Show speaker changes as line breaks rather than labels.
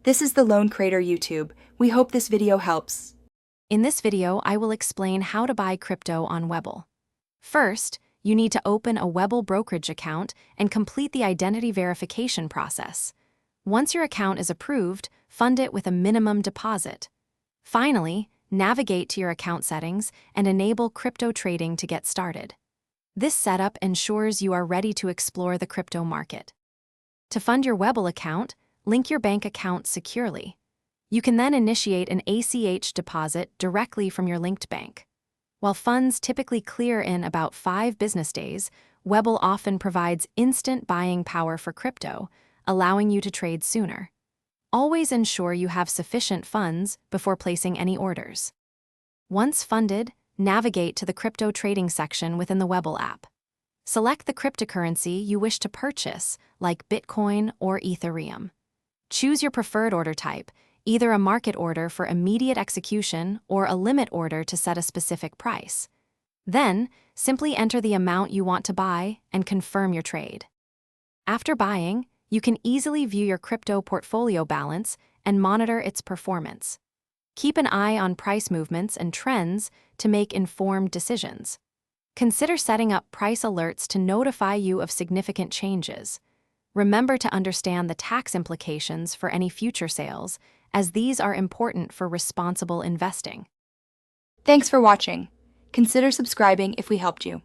This is the Loan Creator YouTube. We hope this video helps.
In this video, I will explain how to buy crypto on Webull. First, you need to open a Webull brokerage account and complete the identity verification process. Once your account is approved, fund it with a minimum deposit. Finally, navigate to your account settings and enable crypto trading to get started. This setup ensures you are ready to explore the crypto market. To fund your Webull account, link your bank account securely. You can then initiate an ACH deposit directly from your linked bank. While funds typically clear in about 5 business days, Webull often provides instant buying power for crypto, allowing you to trade sooner. Always ensure you have sufficient funds before placing any orders. Once funded, navigate to the crypto trading section within the Webull app. Select the cryptocurrency you wish to purchase, like Bitcoin or Ethereum. Choose your preferred order type, either a market order for immediate execution or a limit order to set a specific price. Then, simply enter the amount you want to buy and confirm your trade. After buying, you can easily view your crypto portfolio balance and monitor its performance. Keep an eye on price movements and trends to make informed decisions. Consider setting up price alerts to notify you of significant changes. Remember to understand the tax implications for any future sales, as these are important for responsible investing.
Thanks for watching. Consider subscribing if we helped you.